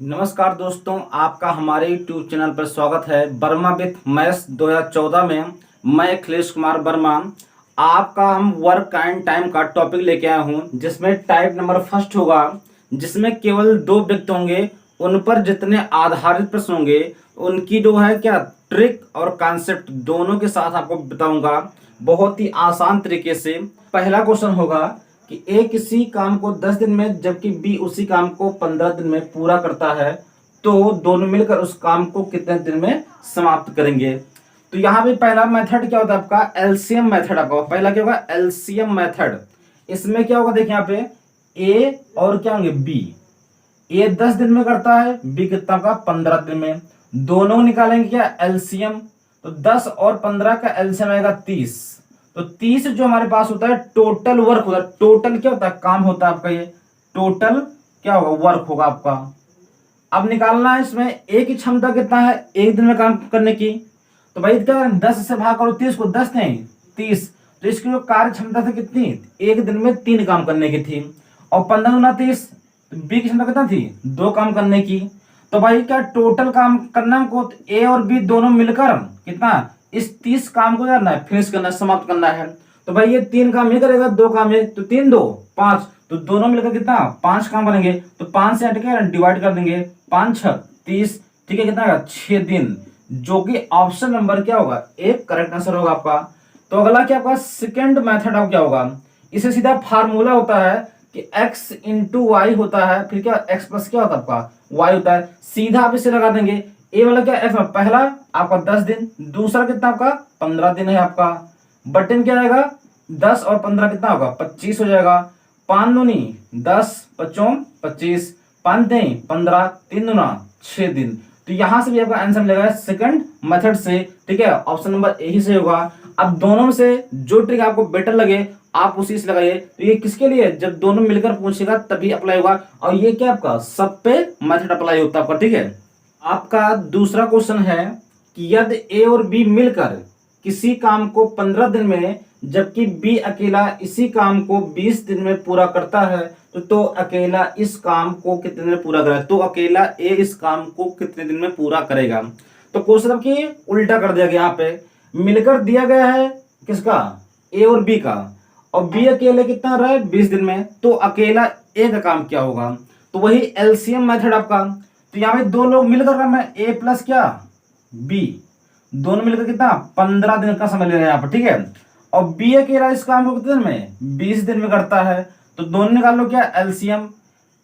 नमस्कार दोस्तों, आपका हमारे YouTube चैनल पर स्वागत है। वर्मा विथ मैथ्स 2014 में मैं अखिलेश कुमार वर्मा आपका हम वर्क एंड टाइम का टॉपिक लेके आया हूं, जिसमें टाइप नंबर फर्स्ट होगा, जिसमें केवल दो व्यक्ति होंगे। उन पर जितने आधारित प्रश्न होंगे उनकी जो है क्या ट्रिक और कॉन्सेप्ट दोनों के साथ आपको बताऊंगा बहुत ही आसान तरीके से। पहला क्वेश्चन होगा कि ए किसी काम को 10 दिन में जबकि बी उसी काम को 15 दिन में पूरा करता है, तो दोनों मिलकर उस काम को कितने दिन में समाप्त करेंगे। तो यहाँ पे पहला मेथड क्या होता है आपका, एलसीएम मेथड। आपका पहला क्या होगा, एलसीएम मेथड। इसमें क्या होगा, देखिए यहाँ पे ए और क्या होंगे बी। ए 10 दिन में करता है, बी कितना का 15 दिन में। दोनों निकालेंगे क्या एलसीएम, तो 10 और 15 का एलसीएम आएगा 30। तो 30 जो हमारे पास होता है टोटल वर्क होता है। टोटल क्या होता है, काम होता है आपका। ये टोटल क्या होगा, वर्क होगा आपका। अब निकालना है इसमें ए की क्षमता कितना है एक दिन में काम करने की। तो भाई क्या 10 से भाग करो 30 को, 10 नहीं 30। तो इसकी जो कार्य क्षमता थी कितनी, एक दिन में 3 काम करने की थी। और 15 गुना 30, बी की क्षमता कितना थी 2 काम करने की। तो भाई क्या टोटल काम करना हमको, ए और बी दोनों मिलकर कितना इस 30 काम को करना है, फिनिश करना है, समाप्त करना है। तो भाई ये 3 काम ही करेगा, 2 काम है, तो 3 2 5, तो दोनों मिलकर कितना 5 काम करेंगे। तो 5 से हटके डिवाइड कर देंगे, 5 6 30, ठीक है, कितना 6 दिन, जो कि ऑप्शन नंबर क्या होगा, एक करेक्ट आंसर होगा आपका। तो अगला क्या आपका सेकंड मेथड अब क्या होगा, इसे सीधा फार्मूला होता है कि x इंटू वाई होता है, फिर क्या x प्लस क्या होता है आपका y होता है। सीधा आप इसे लगा देंगे। ए वाला क्या x, पहला आपका 10 दिन, दूसरा कितना आपका 15 दिन है आपका। बटन क्या आएगा, 10 और 15 कितना होगा 25 हो जाएगा। 5 दूनी 10, 5 25, 5 नहीं 15, 3 दूना 6 दिन। तो यहां से भी आपका आंसर मिलेगा सेकंड मेथड से, ठीक है, ऑप्शन नंबर ए ही से होगा। अब दोनों में से जो ट्रिक आपको बेटर लगे आप उसी से लगाइए। तो ये किसके लिए, जब दोनों मिलकर पूछेगा तभी अप्लाई होगा, और ये क्या आपका सब पे मेथड अप्लाई होता है आपका, ठीक है। आपका दूसरा क्वेश्चन है कि यदि ए और बी मिलकर किसी काम को 15 दिन में जबकि बी अकेला इसी काम को 20 दिन में पूरा करता है, तो अकेला इस काम को कितने दिन में पूरा करेगा। तो अकेला ए इस काम को कितने दिन में पूरा करेगा। तो क्वेश्चन की उल्टा कर दिया गया, यहाँ पे मिलकर दिया गया है किसका, ए और बी का, और बी अकेले कितना रहा है 20 दिन में, तो अकेला ए का काम क्या होगा। तो वही एलसीएम मेथड आपका। तो यहाँ पे दो लोग मिलकर काम है, ए प्लस क्या बी, दोनों मिलकर कितना 15 दिन का समय ले रहे हैं यहाँ पर, ठीक है। और बी अकेला इस काम को कितने दिन में 20 दिन में करता है। तो दोनों निकाल लो क्या एलसीएम,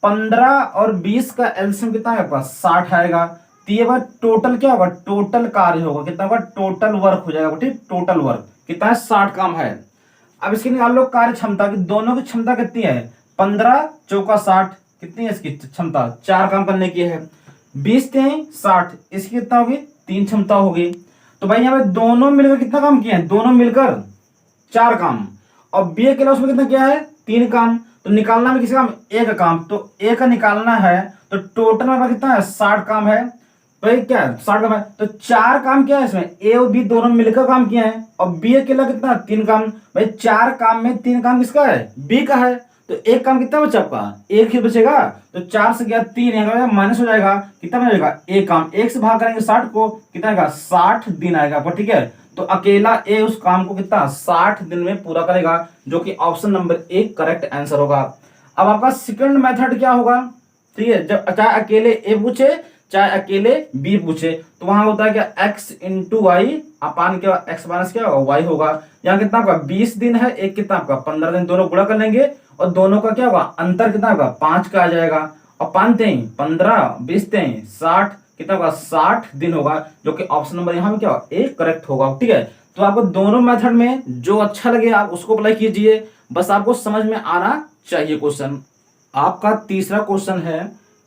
15 और 20 का एलसीएम कितना है आपका 60 आएगा। तो ये बात टोटल क्या होगा, टोटल कार्य होगा कितना होगा, टोटल वर्क हो जाएगा, ठीक, टोटल वर्क कितना है 60 काम है। अब इसकी निकाल लो कार्य क्षमता की, दोनों की क्षमता कितनी है 15 चौका 60, कितनी है इसकी क्षमता 4 काम करने की है। 20 3 60, इसकी कितना होगी 3 क्षमता होगी। तो भाई यहाँ पे दोनों मिलकर कितना काम किए हैं, दोनों मिलकर 4 काम, और बी अकेला उसमें कितना किया है 3 काम। तो निकालना में किसी काम ए का काम, तो ए का निकालना है, तो टोटल में कितना है 60 काम है। तो ये क्या है 60 काम है, तो 4 काम क्या है इसमें, ए और बी दोनों मिलकर काम किए हैं, और बी अकेला कितना 3 काम। भाई 4 काम में 3 काम किसका है, बी का है। तो एक काम कितना बचा आपका, एक ही बचेगा। तो 4 से गया 3 माइनस हो जाएगा, कितना बचेगा एक काम। एक से भाग करेंगे 60 को, कितना आएगा 60 दिन आएगा आपको, ठीक है। तो अकेला ए उस काम को कितना 60 दिन में पूरा करेगा, जो कि ऑप्शन नंबर 1 करेक्ट आंसर होगा। अब आपका सेकंड मेथड क्या होगा, ठीक है, जब चाहे अकेले ए पूछे चाहे अकेले बी पूछे, तो वहां होता है क्या x इंटू वाई अपान क्या x माइनस क्या होगा y होगा। यहाँ कितना आपका 20 दिन है, एक कितना आपका 15 दिन, दोनों गुणा कर लेंगे और दोनों का क्या होगा अंतर कितना होगा 5 का आ जाएगा। और 5 3 15, 20 3 60, कितना होगा 60 दिन होगा, जो कि ऑप्शन नंबर यहाँ में क्या होगा एक करेक्ट होगा, ठीक है। तो आपको दोनों मेथड में जो अच्छा लगे आप उसको अप्लाई कीजिए, बस आपको समझ में आना चाहिए क्वेश्चन। आपका तीसरा क्वेश्चन है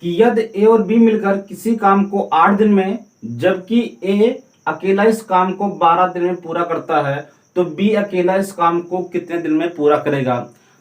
कि यदि ए और बी मिलकर किसी काम को 8 दिन में जबकि ए अकेला इस काम को 12 दिन में पूरा करता है, तो बी अकेला इस काम को कितने दिन में पूरा करेगा।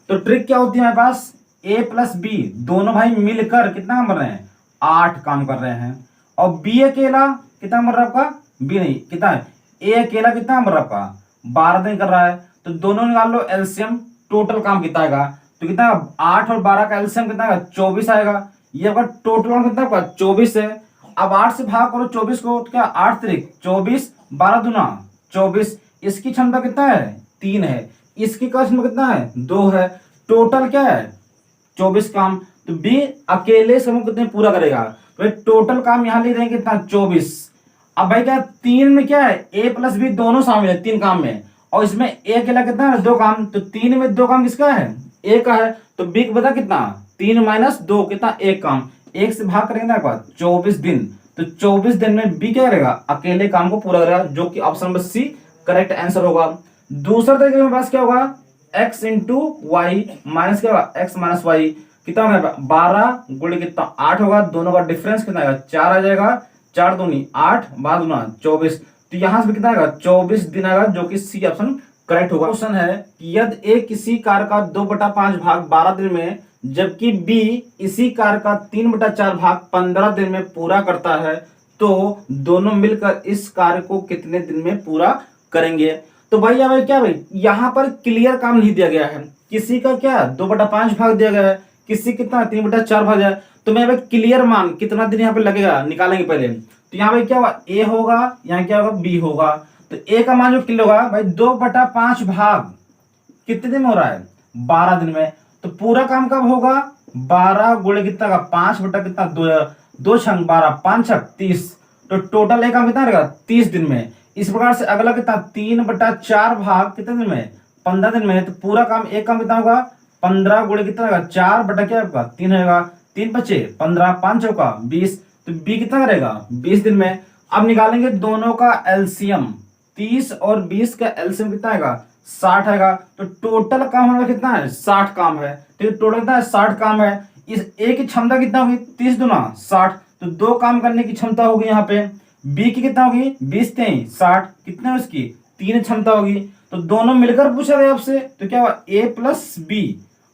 तो ट्रिक क्या होती है हमारे पास, ए प्लस बी दोनों भाई मिलकर कितना काम कर रहे हैं 8 काम कर रहे हैं, और बी अकेला कितना काम कर रहा है आपका, बी नहीं कितना है ए अकेला कितना काम कर रहा है आपका 12 दिन कर रहा है। तो दोनों निकाल लो एलसीएम, टोटल काम कितना आएगा, तो कितना 8 और 12 का एलसीएम कितना आएगा 24 आएगा। ये आपका टोटल काम कितना आपका 24 है। अब 8 से भाग करो 24 को, तो क्या 8 त्रिक 24, 12 दूना 24। इसकी क्षमता कितना है 3 है, इसकी का क्षमता कितना है 2 है। टोटल क्या है 24 काम। तो बी अकेले समूह कितने पूरा करेगा, तो टोटल काम यहाँ ले रहे हैं कितना 24। अब भाई क्या 3 में क्या है ए प्लस बी दोनों शामिल है 3 काम में, और इसमें ए अकेला कितना है 2 काम। तो 3 में 2 काम किसका है ए का है, तो बी को बता कितना 3 माइनस 2 कितना 1 काम। 1 से भाग करेंगे ना 24 दिन, तो 24 दिन में बी क्या करेगा अकेले काम को पूरा करेगा, जो कि option number C correct answer होगा। दूसरा तरीके में पास क्या होगा x इंटू वाई माइनस क्या होगा x माइनस वाई, कितना होगा 12 गुणे कितना 8 होगा, दोनों का डिफरेंस कितना आएगा 4 आ जाएगा, 4 दूनी 8 12 दूना 24। तो यहां से कितना आएगा 24 दिन आएगा, जो कि सी ऑप्शन करेक्ट होगा। क्वेश्चन है कि यदि ए किसी कार का 2/5 भाग 12 दिन में, जबकि बी इसी कार का 3/4 भाग 15 दिन में पूरा करता है, तो दोनों मिलकर इस कार्य को कितने दिन में पूरा करेंगे। तो भाई क्या भाई यहाँ पर क्लियर काम नहीं दिया गया है, किसी का क्या 2/5 भाग दिया गया है, किसी कितना 3/4 भाग है। तो मैं भाई क्लियर मान कितना दिन यहाँ पे लगेगा निकालेंगे पहले। तो यहाँ पे क्या होगा ए होगा, यहाँ क्या होगा बी होगा। तो ए का मान जो क्लियर होगा भाई 2/5 भाग कितने दिन में हो रहा है 12 दिन में। तो पूरा काम कब होगा 12 गुणे कितना का 5 बटा कितना 2 छंग 12 5 छक 30। तो टोटल एक काम कितना रहेगा 30 दिन में। इस प्रकार से अगला कितना 3/4 भाग कितने दिन में 15 दिन में। तो पूरा काम एक काम कितना होगा 15 गुणे कितना होगा 4 बटा क्या आपका 3 रहेगा, 3 बचे 15 5 चौका 20। तो बी कितना करेगा 20 दिन में। अब निकालेंगे दोनों का एलसीएम, 30 और 20 का एलसीएम कितना आएगा 60 आएगा। तो टोटल काम हमारा कितना है 60 काम है। तो टोटल कितना है 60 काम है। इस ए की क्षमता कितना होगी 30 दूना 60, तो 2 काम करने की क्षमता होगी यहाँ पे। बी की कितना होगी 20 3 60, कितना उसकी 3 क्षमता होगी। तो दोनों मिलकर पूछा गया आपसे, तो क्या हुआ ए प्लस बी।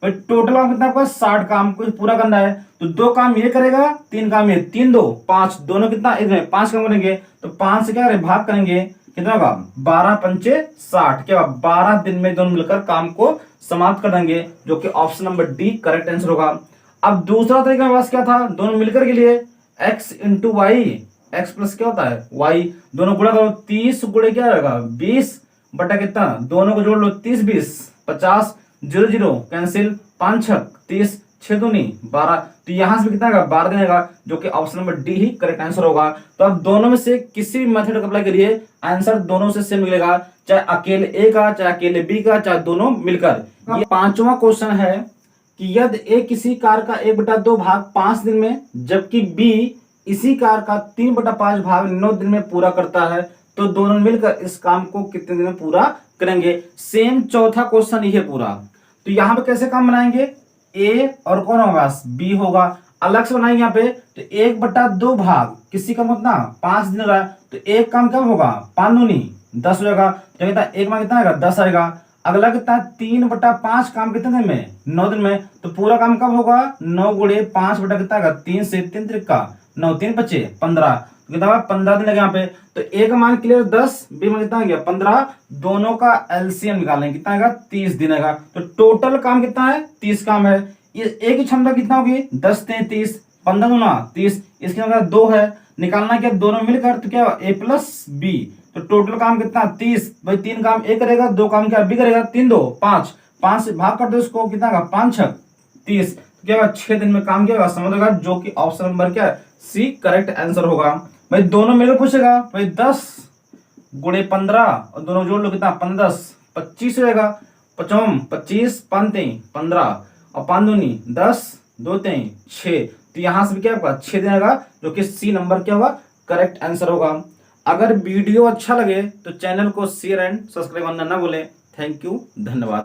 टोटल काम कितना आपका 60 काम को पूरा करना है। तो 2 काम ये करेगा 3 काम ये, 3 2 5, दोनों कितना 5 काम करेंगे। तो 5 से क्या करें भाग करेंगे, कितना होगा 12 पंचे 60, क्या होगा 12 दिन में दोनों मिलकर काम को समाप्त कर देंगे, जो कि option number D correct answer होगा। अब दूसरा तरीका मेरे पास क्या था दोनों मिलकर के लिए x into Y, X plus क्या होता है y, दोनों गुणा करो 30 गुणे क्या रहेगा 20 बटा कितना, दोनों को जोड़ लो 30 20 50 0 0 कैंसिल 5 6 30 6 दूनी 12। तो यहां से कितना 12 दिन आएगा, जो कि ऑप्शन नंबर डी ही करेक्ट आंसर होगा। तो अब दोनों में से किसी भी मेथड को अप्लाई करिए आंसर दोनों से सेम मिलेगा, चाहे अकेले ए का चाहे अकेले बी का चाहे दोनों मिलकर। ये 5वां क्वेश्चन है कि यदि ए किसी कार का 1/2 भाग 5 दिन में, जबकि बी इसी कार का 3/5 भाग 9 दिन में पूरा करता है, तो दोनों मिलकर इस काम को कितने दिन में पूरा करेंगे। सेम चौथा क्वेश्चन ये पूरा। तो यहाँ पे कैसे काम बनाएंगे, ए और कौन होगा बी होगा, अलग से बनाएंगे यहाँ पे। तो 1/2 भाग किसी का मतलब 5 दिन रहा, तो एक काम कब होगा 5 दूनी 10 होगा, तो एक में कितना आएगा 10 आएगा। अगला कितना 3/5 काम कितने दिन में 9 दिन में। तो पूरा काम कब होगा 9 गुणे 5 बटा कितना आएगा 3 से 3 त्रिका 9 3 बचे 15, तो कितना 15 दिन लगे यहाँ पे। तो ए का मान क्लियर 10, बी में कितना आ गया 15, दोनों का एलसीएम निकालेंगे कितना आएगा 30 दिन आएगा। तो टोटल काम कितना है 30 काम है। ये ए की क्षमता कितना होगी 10 30 15 दूना 30, इसकी क्षमता 2 है, निकालना क्या दोनों मिलकर, तो क्या ए प्लस बी। तो टोटल काम कितना 30, भाई 3 काम ए करेगा 2 काम क्या बी करेगा, 3 2 5, 5 से भाग कर दो इसको कितना का 5 6 30, क्या होगा 6 दिन में काम क्या होगा समझ होगा, जो कि ऑप्शन नंबर क्या है सी करेक्ट आंसर होगा। भाई दोनों मिलकर पूछेगा भाई 10 गुणे 15 और दोनों जोड़ लो कितना 15 25 रहेगा, 55 25 5 15 और 5 दूनी 10 2 6। तो यहां से भी क्या होगा 6 दिन आएगा, जो कि सी नंबर क्या होगा करेक्ट आंसर होगा। अगर वीडियो अच्छा लगे तो चैनल को शेयर एंड सब्सक्राइब करना ना भूलें। थैंक यू, धन्यवाद।